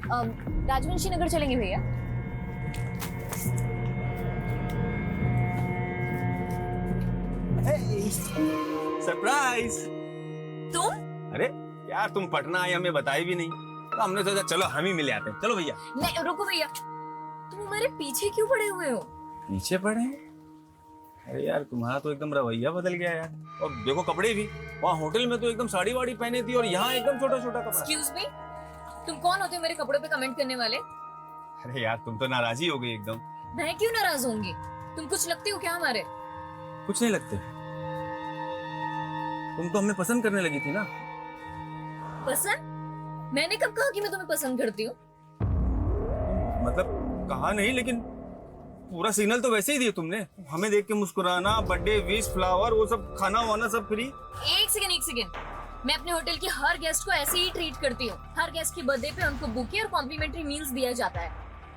राजवंशी नगर चलेंगे भैया। सरप्राइज। तुम? अरे यार तुम पटना आई हमें बताई भी नहीं, तो हमने सोचा चलो हम ही मिले आते हैं। चलो भैया। नहीं रुको भैया, तुम हमारे पीछे क्यों पड़े हुए हो? पीछे पड़े हैं? अरे यार तुम्हारा तो एकदम रवैया बदल गया यार। और देखो कपड़े भी, वहाँ होटल में तो एकदम साड़ी वाड़ी पहने थी और यहाँ एकदम छोटा छोटा कपड़ा। एक्सक्यूज मी, तुम कौन होते हो मेरे कपड़ों पे कमेंट करने वाले? अरे यार तुम तो नाराजी हो गई एकदम। मैं क्यों नाराज होंगी? तुम कुछ लगते हो क्या हमारे? कुछ नहीं लगते, तुम तो हमें पसंद करने लगी थी ना। पसंद? मैंने कब कहा कि मैं तुम्हें पसंद करती हूँ? मतलब कहा नहीं, लेकिन पूरा सिग्नल तो वैसे ही दिया तुमने। हमें देख के मुस्कुराना, बर्थडे विश, फ्लावर, वो सब, खाना वाना सब फ्री। एक सेकंड, मैं अपने होटल के हर गेस्ट को ऐसे ही ट्रीट करती हूँ। हर गेस्ट के बर्थडे पे उनको बुके और कॉम्प्लीमेंट्री मील्स दिया जाता है,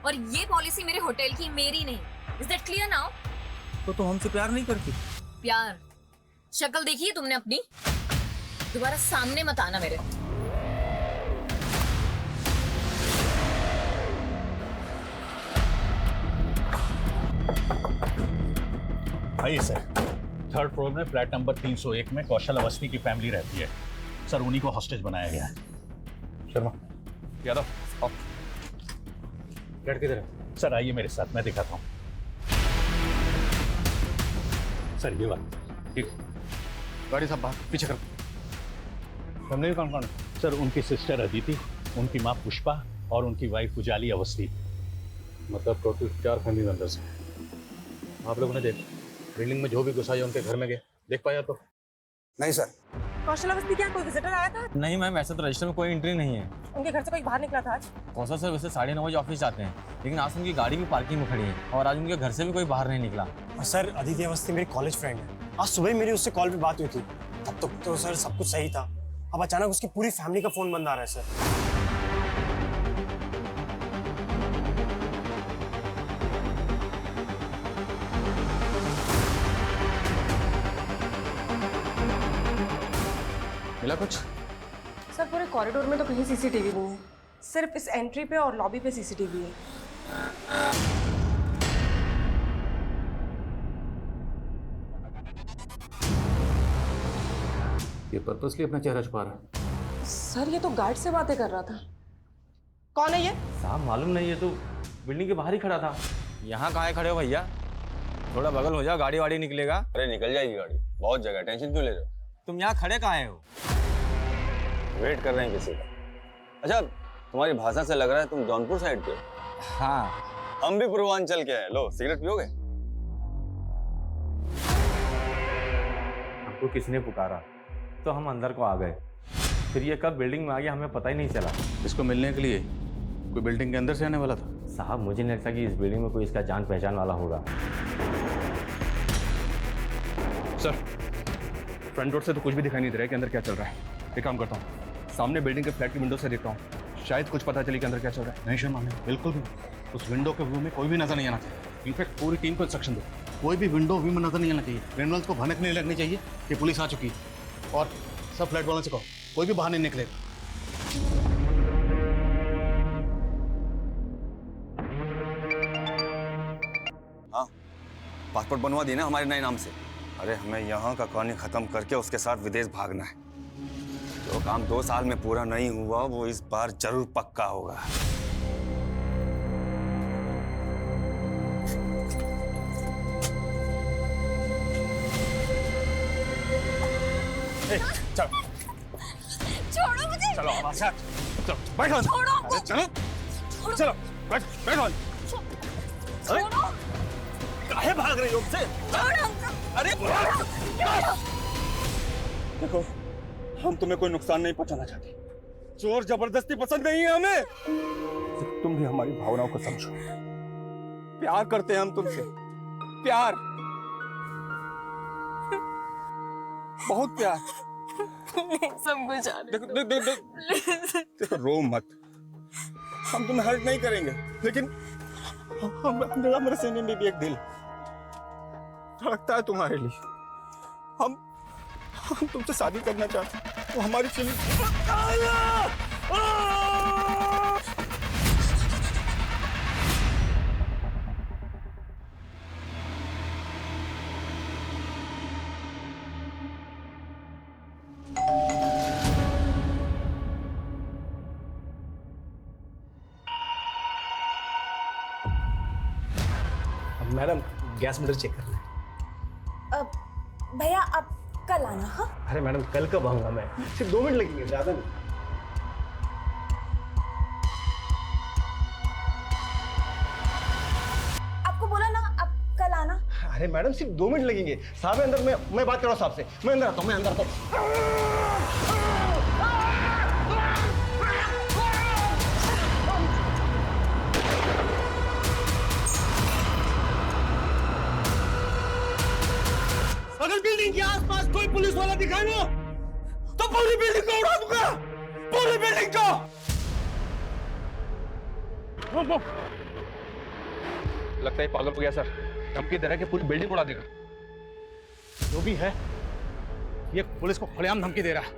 और ये पॉलिसी मेरे होटल की, मेरी नहीं। Is that clear now? तो हमसे प्यार नहीं करती? प्यार? शक्ल देखी है तुमने अपनी? दोबारा सामने मत आना मेरे। आइए सर। थर्ड फ्लोर में फ्लैट नंबर 301 में कौशल अवस्थी की फैमिली रहती है सर, उन्हीं को हॉस्टेज बनाया गया है। शर्मा यादव आओ। फ्लैट किधर है सर? आइए मेरे साथ, मैं दिखाता हूँ। सर ये बात ठीक। गाड़ी साहब बाहर पीछे करो। फैमिली कौन कौन है सर? उनकी सिस्टर अदिति, उनकी माँ पुष्पा और उनकी वाइफ उजाली अवस्थी। मतलब टोटल 4 फैमिली मेंबर्स हैं। आप लोगों ने देख बिल्डिंग में जो भी घुसा है उनके घर में गए, देख पाया तो? नहीं सर। कौशल अवस्थी क्या कोई विजिटर आया था? नहीं मैम, ऐसा तो रजिस्टर में कोई एंट्री नहीं है। उनके घर से कोई बाहर निकला था आज? कौशल सर वैसे 9:30 बजे ऑफिस जाते हैं, लेकिन आज उनकी गाड़ी भी पार्किंग में खड़ी है और आज उनके घर से भी कोई बाहर नहीं निकला। और सर अदिति अवस्थी मेरी कॉलेज फ्रेंड है। आज सुबह ही मेरी उससे कॉल पे बात हुई थी, तब तक तो सर सब कुछ सही था। अब अचानक उसकी पूरी फैमिली का फोन बंद आ रहा है सर। मिला कुछ? सर पूरे कॉरिडोर में तो कहीं सीसीटीवी नहीं है, सिर्फ इस एंट्री पे और लॉबी पे सीसीटीवी है। ये पर्पसली अपना चेहरा छुपा रहा है। सर ये तो गार्ड से बातें कर रहा था। कौन है ये? साहब मालूम नहीं, ये तो बिल्डिंग के बाहर ही खड़ा था। यहाँ कहाँ खड़े हो भैया? थोड़ा बगल हो जाओ, गाड़ी वाड़ी निकलेगा। अरे निकल जाएगी गाड़ी, बहुत जगह, टेंशन क्यों ले रहे हो? तुम यहाँ खड़े कहाँ हो? वेट कर रहे हैं किसी का। अच्छा तुम्हारी भाषा से लग रहा है तुम जौनपुर साइड के हो। हाँ। हम भी पूर्वांचल के हैं। लो सिगरेट पियोगे? हमको किसने पुकारा तो हम अंदर को आ गए, फिर ये कब बिल्डिंग में आ गया हमें पता ही नहीं चला। इसको मिलने के लिए कोई बिल्डिंग के अंदर से आने वाला था? साहब मुझे नहीं लगता कि इस बिल्डिंग में कोई इसका जान पहचान वाला होगा। सर फ्रंट डोर से तो कुछ भी दिखाई नहीं दे रहा है कि अंदर क्या चल रहा है। एक काम करता हूँ, सामने बिल्डिंग के फ्लैट की विंडो से देखता हूँ, शायद कुछ पता चले कि अंदर क्या चल रहा है। नहीं शर्मा नहीं, बिल्कुल भी उस विंडो के व्यू में कोई भी नजर नहीं आना चाहिए। इनफैक्ट पूरी टीम को इंस्ट्रक्शन दो, कोई भी विंडो व्यू में नजर नहीं आना चाहिए। क्रिमिनल्स को भनक नहीं लगनी चाहिए कि पुलिस आ चुकी है। और सब फ्लैट वालों से कहो कोई भी बाहर नहीं निकलेगा। हाँ पासपोर्ट बनवा दिए ना हमारे नए नाम से। अरे हमें यहाँ का कहानी खत्म करके उसके साथ विदेश भागना है। जो काम 2 साल में पूरा नहीं हुआ वो इस बार जरूर पक्का होगा। चलो छोड़ो मुझे। चलो हमारे साथ चलो, बैठो। छोड़ो। अरे चलो चलो बैठो। छोड़ो। काहे भाग रही हो मुझसे? अरे देखो हम तुम्हें कोई नुकसान नहीं पहुंचाना चाहते, जोर जबरदस्ती पसंद नहीं है हमें। तो तुम भी हमारी भावनाओं को समझो। प्यार करते हैं हम तुमसे, प्यार, बहुत प्यार। सब कुछ देखो रो मत, हम तुम्हें हर्ट नहीं करेंगे, लेकिन मेरे सीने में भी एक दिल धड़कता है तुम्हारे लिए। हम तुमसे शादी करना चाहते हैं, तो हमारी feeling madam gas meter check कर लें। भैया आप कल आना। हाँ अरे मैडम कल कब आऊँगा मैं, सिर्फ 2 मिनट लगेंगे, ज़्यादा नहीं। आपको बोला ना आप कल आना। अरे मैडम सिर्फ 2 मिनट लगेंगे, साहब है अंदर, मैं बात कर रहा हूँ साहब से। मैं अंदर आता हूँ, मैं अंदर आता हूँ। अगर बिल्डिंग के आसपास कोई पुलिस वाला दिखाए ना तो पूरी बिल्डिंग को उड़ा दूंगा, पूरी बिल्डिंग को। लगता है पागल हो गया सर, धमकी दे रहा है कि पूरी बिल्डिंग उड़ा देगा। जो भी है ये पुलिस को खुलेआम धमकी दे रहा है।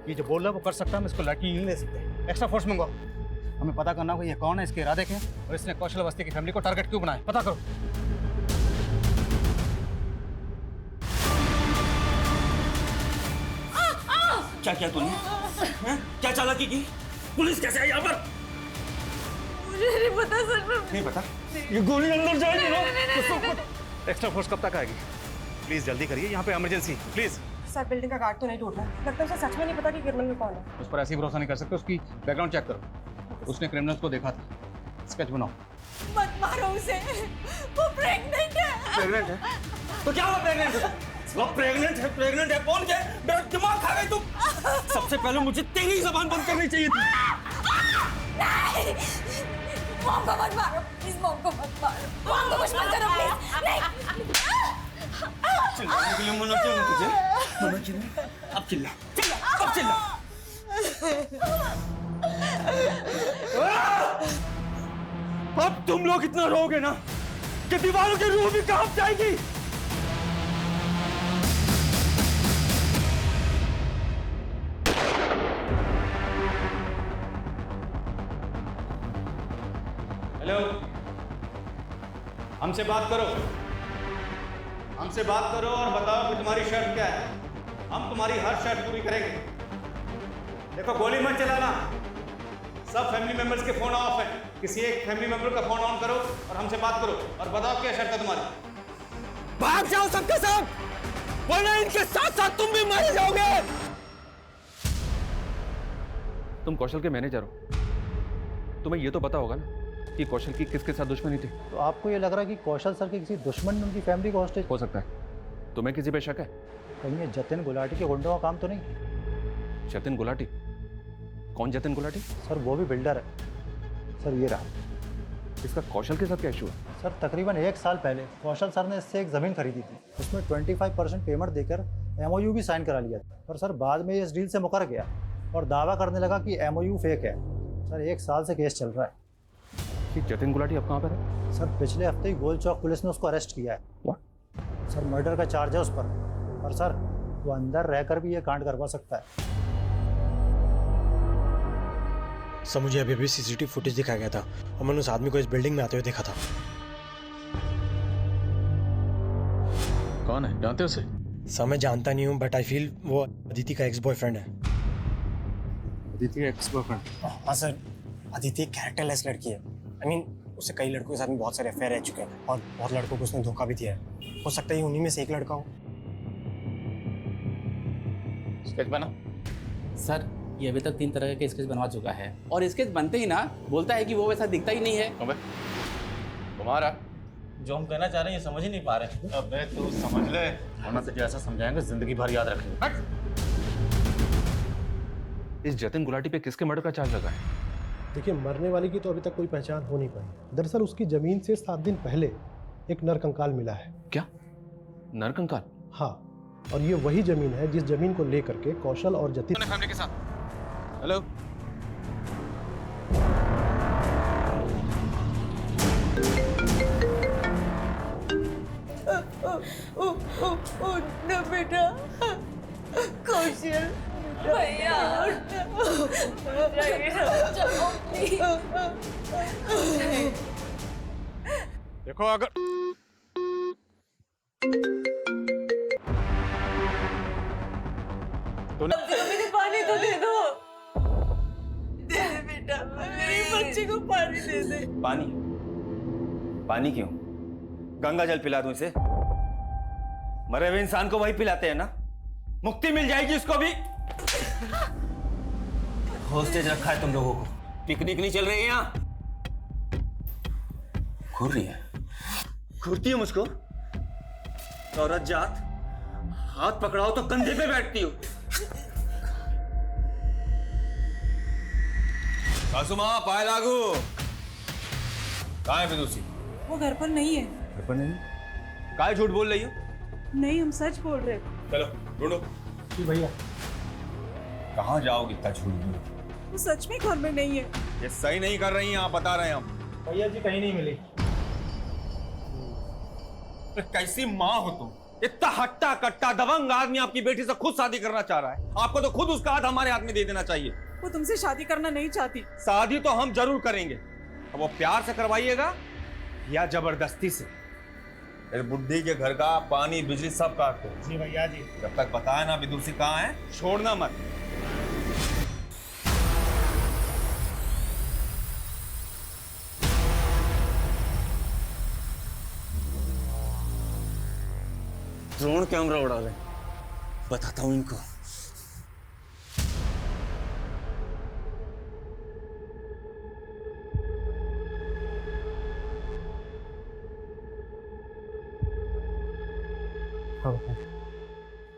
ये जो बोल रहा है वो कर सकता है, हम इसको लड़की नहीं ले सकते। एक्स्ट्रा फोर्स मंगाओ, हमें पता करना होगा ये कौन है, इसके इरादे क्या हैं और इसने कौशल अवस्थी की फैमिली को टारगेट क्यों बनाया, पता करो। क्या किया तूने? हैं? क्या चालाकी की? पुलिस कैसे आई यहाँ पर? मुझे नहीं पता सर। नहीं पता? ये गोली अंदर जाएगी ना? एक्स्ट्रा फोर्स कब तक आएगी? प्लीज जल्दी करिए, यहाँ पे इमरजेंसी प्लीज। सर बिल्डिंग का गार्ड तो नहीं टूट रहा, लगता है उसे सच में नहीं पता कि क्रिमिनल कौन है। उस पर ऐसे ही भरोसा नहीं कर सकते, उसकी बैकग्राउंड चेक करो। उसने क्रिमिनल्स को देखा था। स्केच बनाओ। मत मारो उसे, वो प्रेग्नेंट है। प्रेग्नेंट है? तो क्या हुआ प्रेग्नेंट है? वो प्रेग्नेंट है, प्रेग्नेंट है, कौन क्या? मेरा दिमाग खा गई तुम। सबसे पहले मुझे तेरी जबान बंद करनी चाहिए थी। नहीं, मॉम को मत मारो, प्लीज मॉम को मत मारो, मॉम को कुछ मत करो प्लीज। नहीं। चिल्लाने के लिए मना क्यों नहीं तुझे? मना क्यों नहीं? अब चिल्ला, चिल्ला, अब चिल्ला। अब तुम लोग इतना रोगे ना कि दीवारों की रूह भी कांप जाएगी। हेलो, हमसे बात करो, हमसे बात करो और बताओ कि तुम्हारी शर्त क्या है। हम तुम्हारी हर शर्त पूरी करेंगे। देखो गोली मत चलाना, सब फैमिली मेंबर्स के फोन ऑफ है। किसी एक फैमिली मेंबर का फोन ऑन करो और हमसे बात करो और बताओ क्या शर्त है तुम्हारी। भाग जाओ सबके सब, वरना इनके साथ साथ तुम भी मारे जाओगे। तुम कौशल के मैनेजर हो, तुम्हें ये तो पता होगा ना कि कौशल की किसके साथ दुश्मनी थी। तो आपको ये लग रहा है कि कौशल सर के किसी दुश्मन ने उनकी फैमिली को हॉस्टेज। हो सकता है। तुम्हें किसी पे शक है? कहीं ये जतिन गुलाटी के गुंडों का काम तो नहीं? जतिन गुलाटी? कौन जतिन गुलाटी? सर वो भी बिल्डर है। सर ये रहा। इसका कौशल के साथ क्या इशू है? सर तकरीबन 1 साल पहले कौशल सर ने इससे एक ज़मीन खरीदी थी, उसमें 25% पेमेंट देकर MOU भी साइन करा लिया था। पर सर बाद में ये इस डील से मुकर गया और दावा करने लगा कि MOU फेक है। सर 1 साल से केस चल रहा है। कि जतिन गुलाटी अब कहाँ पर है? सर पिछले हफ्ते ही गोल चौक पुलिस ने उसको अरेस्ट किया है। What? सर मर्डर का चार्ज है उस पर। और सर वो अंदर रहकर भी ये कांड करवा सकता है। सर मुझे अभी अभी CCTV फुटेज दिखाया गया था और मैंने उस आदमी को इस बिल्डिंग में आते हुए देखा था। कौन है, जानते हो उसे? सर मैं जानता नहीं हूँ, बट आई फील वो अदिति का एक्स बॉयफ्रेंड है। अदिति का एक्स बॉयफ्रेंड? हाँ सर, अदिति एक कैरेक्टरलेस लड़की है। आई मीन उससे कई लड़कों के साथ में बहुत सारे अफेयर रह चुके हैं और बहुत लड़कों को उसने धोखा भी दिया है। हो सकता है उन्हीं में से एक लड़का हो। स्केच बना? सर ये अभी तक 3 तरह के स्केच बनवा चुका है और स्केच बनते ही ना बोलता है कि वो वैसा दिखता ही नहीं है। अबे तुम्हारा जो हम कहना चाह रहे हैं ये समझ ही नहीं पा रहे। अबे तू समझ ले, वरना तुझे ऐसा समझाएंगे जिंदगी भर याद रखेंगे। इस जतिन गुलाटी पे किसके मर्डर का चार्ज लगा है? देखिए मरने वाले की तो अभी तक कोई पहचान हो नहीं पाई। दरअसल उसकी जमीन से 7 दिन पहले एक नरकंकाल मिला है। क्या नरकंकाल? हाँ, और ये वही जमीन है जिस जमीन को लेकर के कौशल और जतिन फैमिली के साथ। हेलो, ना बेटा, कौशल भैया देखो अगर मुझे पानी तो दे दो। दे दे बेटा, मेरे बच्चे को पानी दे दे। पानी? पानी क्यों? गंगा जल पिला दूं इसे? मरे हुए इंसान को वही पिलाते हैं ना, मुक्ति मिल जाएगी उसको भी। हॉस्टेज रखा है तुम लोगों को, पिकनिक नहीं चल रही है यहाँ। घूर रही है, घूरती है मुझको। औरत जात, हाथ पकड़ाओ तो कंधे पे बैठती हो। सासू माँ पाए लागू। कहाँ है विदुषी? वो घर पर नहीं है। घर पर नहीं? काहे झूठ बोल रही हो? नहीं, हम सच बोल रहे। चलो ढूंढो। जी भैया। कहाँ जाओगे इतना झूठ बोल? वो सच में घर में नहीं है। ये सही नहीं कर रही हैं आप, बता रहे हैं हम। भैया जी कहीं नहीं मिली। कैसी माँ हो तुम? इतना हट्टा कट्टा दबंग आदमी आपकी बेटी से खुद शादी करना चाह रहा है। आपको तो खुद उसका हाथ हमारे हाथ में दे देना चाहिए। वो तुमसे शादी करना नहीं चाहती। शादी तो हम जरूर करेंगे, अब वो प्यार से करवाइएगा या जबरदस्ती से। मेरे बुड्ढी के घर का पानी बिजली सब काट दो। जी भैया जी। जब तक बताए ना विदुषी कहाँ है, छोड़ना मत। ड्रोन कैमरा उड़ा रहे, बताता हूं इनको।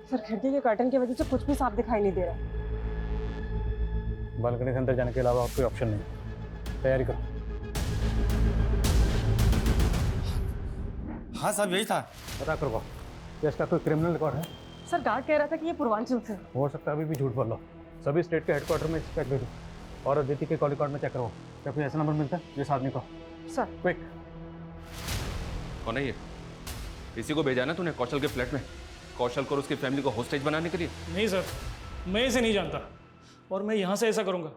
सर, खिड़की के कर्टन की वजह से कुछ भी साफ दिखाई नहीं दे रहा। बालकनी से अंदर जाने के अलावा और कोई ऑप्शन नहीं। तैयारी करो। हाँ साहब, यही था। पता करो क्या इसका कोई क्रिमिनल रिकॉर्ड है? सर, गार्ड कह रहा था कि ये पूर्वांचल से। हो सकता है अभी भी झूठ बोल लो। सभी स्टेट के हेडक्वार्टर में चेक दे दो और अदिति के कॉल रिकॉर्ड में चेक करो। क्या कोई ऐसा नंबर मिलता है जिस आदमी को? Sir quick. कौन है ये? इसी को भेजा ना तूने कौशल के फ्लैट में, कौशल को और उसकी फैमिली को होस्टेज बनाने के लिए? नहीं सर, मैं इसे नहीं जानता और मैं यहाँ से ऐसा करूँगा।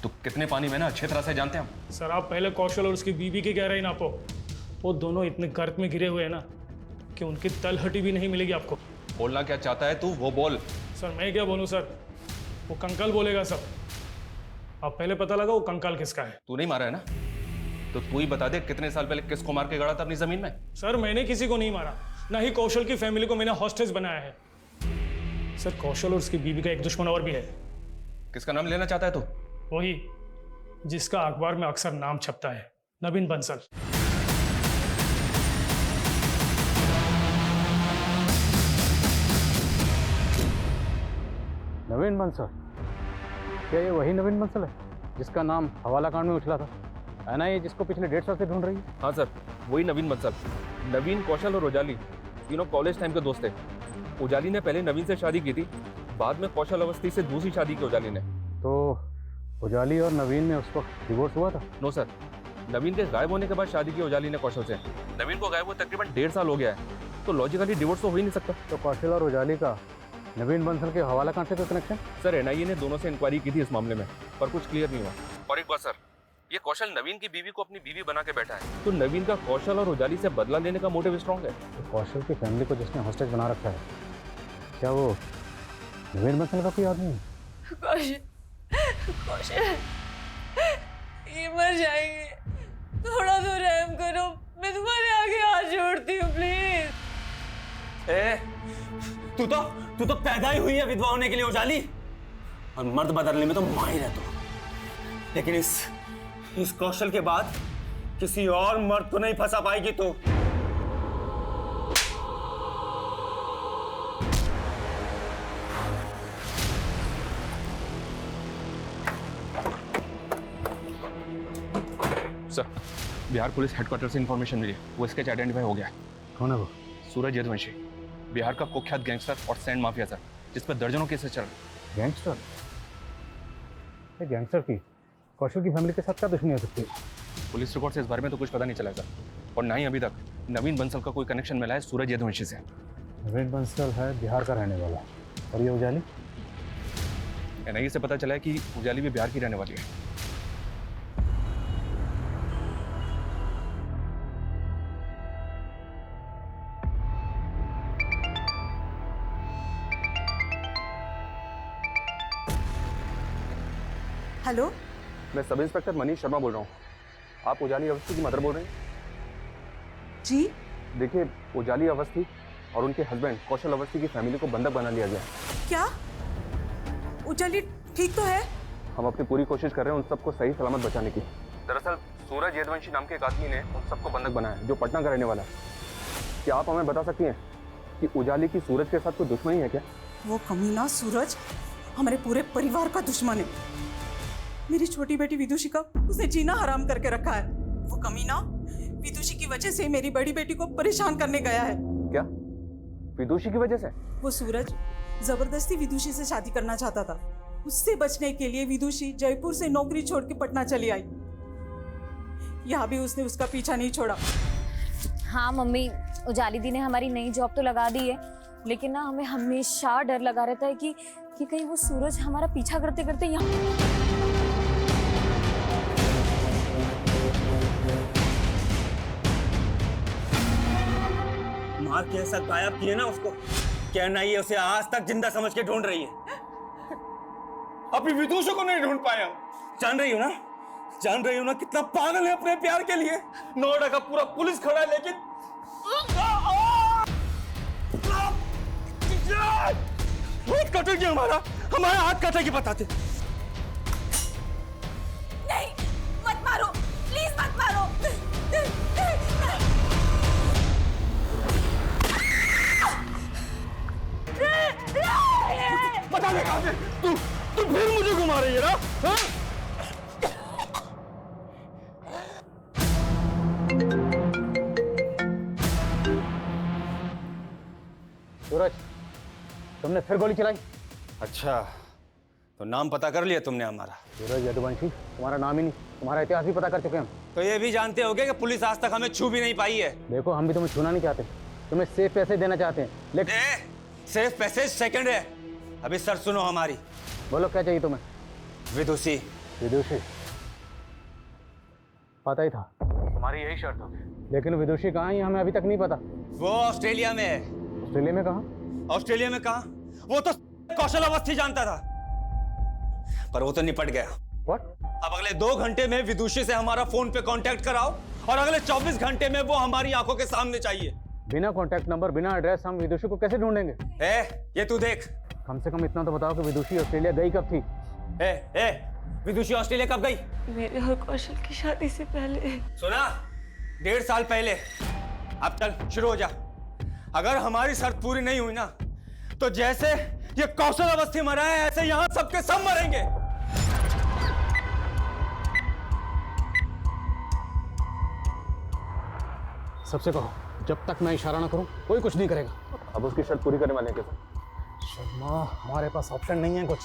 तो कितने पानी में ना अच्छी तरह से जानते हैं हम। सर, आप पहले कौशल और उसकी बीवी की गहराई नापो। वो दोनों इतने गर्त में गिरे हुए हैं ना कि उनकी तलहटी भी नहीं मिलेगी आपको। बोलना क्या चाहता है तू, वो बोल। सर मैं क्या बोलूँ सर, वो कंकाल बोलेगा सब। आप पहले पता लगा वो कंकाल किसका है। तू नहीं मारा है ना, तो तू ही बता दे कितने साल पहले किसको मार के गड़ा था अपनी जमीन में। सर मैंने किसी को नहीं मारा, ना ही कौशल की फैमिली को मैंने हॉस्टेज बनाया है। सर कौशल और उसकी बीवी का एक दुश्मन और भी है। किसका नाम लेना चाहता है तू? वही जिसका अखबार में अक्सर नाम छपता है, नवीन बंसल। नवीन बंसल? क्या ये वही नवीन बंसल है जिसका नाम हवाला कांड में उछला था? है ना ये जिसको पिछले 1.5 साल से ढूंढ रही है? हाँ सर, वही नवीन बंसल। नवीन, कौशल और उजाली तीनों कॉलेज टाइम के दोस्त थे। उजाली ने पहले नवीन से शादी की थी, बाद में कौशल अवस्थी से दूसरी शादी की उजाली ने। तो उजाली और नवीन में उस वक्त डिवोर्स हुआ था? नो सर, नवीन के गायब होने के बाद शादी की उजाली ने कौशल से। नवीन को गायब हुए तकरीबन 1.5 साल हो गया है, तो लॉजिकली डिवोर्स तो हो ही नहीं सकता। तो कौशल और उजाली का नवीन बंसल के हवाला कांड से कोई कनेक्शन? सर एनआईए ने दोनों से इंक्वायरी की थी इस मामले में, पर कुछ क्लियर नहीं हुआ। और एक बात सर, ये कौशल नवीन की बीवी को अपनी बीवी बना के बैठा है, तो नवीन का कौशल और उजाली से बदला लेने का मोटिव स्ट्रॉन्ग है। तो कौशल की फैमिली को जिसने हॉस्टेज बना रखा है, क्या वो नवीन बंसल का कोई आदमी है? कौशल, ये मर जाएंगे, थोड़ा तो रहम करो, मैं तुम्हारे आगे हाथ जोड़ती हूँ प्लीज। तू तो पैदा ही हुई है विधवा होने के लिए उजाली, और मर्द बदलने में तो माहिर है तू। लेकिन इस कौशल के बाद किसी और मर्द को नहीं फंसा पाएगी तू। सर, बिहार पुलिस हेडक्वार्टर से इंफॉर्मेशन मिली, वो स्केच आइडेंटिफाई हो गया है। कौन है वो? सूरज यदुवंशी, बिहार का कुख्यात गैंगस्टर और सैंड माफिया सर, जिस पर दर्जनों केसेस चल रहे। गैंगस्टर? ये गैंगस्टर की कौशल की फैमिली के साथ क्या दुश्मनी हो सकती है? पुलिस रिकॉर्ड से इस बारे में तो कुछ पता नहीं चला सर, और ना ही अभी तक नवीन बंसल का कोई कनेक्शन मिला है सूरज यदुवंशी से। नवीन बंसल है बिहार का रहने वाला, और ये उजाली? एनआईए से पता चला है कि उजाली भी बिहार की रहने वाली है। हेलो, मैं सब इंस्पेक्टर मनीष शर्मा बोल रहा हूँ। आप उजाली अवस्थी की मदर बोल रहे हैं? जी देखिए, उजाली अवस्थी और उनके हस्बैंड कौशल अवस्थी की फैमिली को बंधक बना लिया गया है। क्या उजाली ठीक तो है? हम अपनी पूरी कोशिश कर रहे हैं उन सबको सही सलामत बचाने की। दरअसल सूरज यदुवंशी नाम के एक आदमी ने उन सबको बंधक बनाया है, जो पटना का रहने वाला है। क्या आप हमें बता सकती हैं कि उजाली की सूरज के साथ कोई दुश्मनी है क्या? वो कमीना सूरज हमारे पूरे परिवार का दुश्मन है। मेरी छोटी बेटी विदुषी का उसने जीना हराम करके रखा है। वो कमीना विदुषी की वजह से मेरी बड़ी बेटी को परेशान करने गया है। क्या विदुषी की वजह से? वो सूरज जबरदस्ती विदुषी से शादी करना चाहता था। उससे बचने के लिए विदुषी जयपुर से नौकरी छोड़ के पटना चली आई। यहाँ भी उसने उसका पीछा नहीं छोड़ा। हाँ मम्मी, उजाली दी ने हमारी नई जॉब तो लगा दी है, लेकिन ना हमें हमेशा डर लगा रहता है कि कहीं वो सूरज हमारा पीछा करते करते यहाँ। मार के ऐसा गायब किए ना उसको, कहना ही उसे आज तक जिंदा समझ के ढूंढ रही है। अभी विदुषी को नहीं ढूंढ पाया। जान रही हो ना, जान रही हो ना कितना पागल है अपने प्यार के लिए। नोएडा का पूरा पुलिस खड़ा है, लेकिन हाथ कटेगी हमारा हाथ कटेगी बताते। नहीं, मत मारो, प्लीज मत मारो। बता दे कहां से तू फिर मुझे घुमा रही है ना? हाँ? सूरज, तुमने फिर गोली चलाई? अच्छा, तो नाम पता कर लिया तुमने हमारा? सूरज यदुवंशी, तुम्हारा नाम ही नहीं, तुम्हारा इतिहास भी पता कर चुके हम। तो ये भी जानते होगे कि पुलिस आज तक हमें छू भी नहीं पाई है। देखो, हम भी तुम्हें छूना नहीं चाहते, तुम्हें सेफ पैसे देना चाहते हैं, लेकिन सिर्फ पैसे सेकंड है। अभी सर सुनो हमारी। बोलो क्या चाहिए तुम्हें? विदुषी। विदुषी? पता ही था तुम्हारी यही शर्त होगी, लेकिन विदुषी कहाँ है हमें अभी तक नहीं पता। वो ऑस्ट्रेलिया में है। ऑस्ट्रेलिया में कहाँ? ऑस्ट्रेलिया में कहाँ? वो तो कौशल अवस्थी जानता था, पर वो तो निपट गया। What? अब अगले 2 घंटे में विदुषी से हमारा फोन पे कांटेक्ट कराओ, और अगले 24 घंटे में वो हमारी आंखों के सामने चाहिए। बिना कांटेक्ट नंबर, बिना एड्रेस हम विदुषी को कैसे ढूंढेंगे? ये तू देख। कम से कम इतना तो बताओ कि विदुषी ऑस्ट्रेलिया गई कब थी? विदुषी ऑस्ट्रेलिया कब गई? मेरे और कौशल की शादी से पहले। सुना? 1.5 साल पहले। अब चल शुरू हो जा। अगर हमारी शर्त पूरी नहीं हुई ना, तो जैसे ये कौशल अवस्थी मरा है, ऐसे यहां सबके सब मरेंगे। सबसे कहो, जब तक मैं इशारा ना करूं कोई कुछ नहीं करेगा। अब उसकी शर्त पूरी करने वाले हैं क्या? शर्मा, हमारे पास ऑप्शन नहीं है कुछ,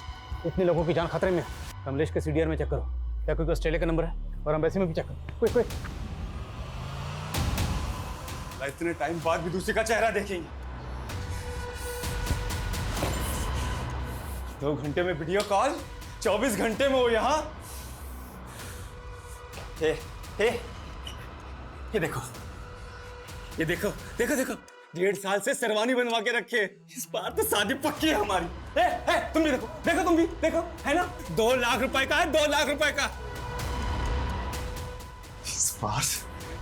इतने लोगों की जान खतरे में। कमलेश के सीडीआर में चेक करो, क्या कोई ऑस्ट्रेलिया का नंबर है? और एम्बेसी में भी चेक करो, क्विक। इतने टाइम बाद विदुषी का चेहरा देखेंगे। 2 घंटे में वीडियो कॉल, 24 घंटे में वो यहाँ। ये देखो, ये देखो, देखो देखो, 1.5 साल से शेरवानी बनवा के रखे। इस बार तो शादी पक्की है हमारी। तुम भी देखो, देखो तुम भी देखो, है ना? 2 लाख रुपए का है, 2 लाख रुपए का।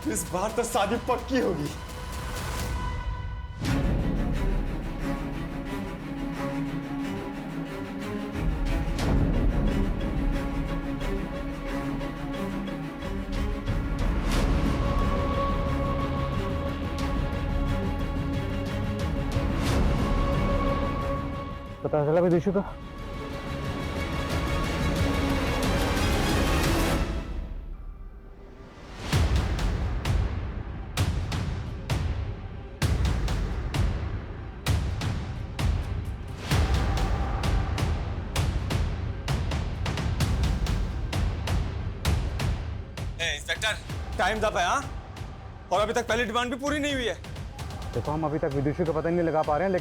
इस बार तो शादी पक्की होगी। पता चला विदुषी का? इंस्पेक्टर, टाइम अप है। हाँ, और अभी तक पहली डिमांड भी पूरी नहीं हुई है। देखो, हम अभी तक विदुषी का पता नहीं लगा पा रहे हैं, लेकिन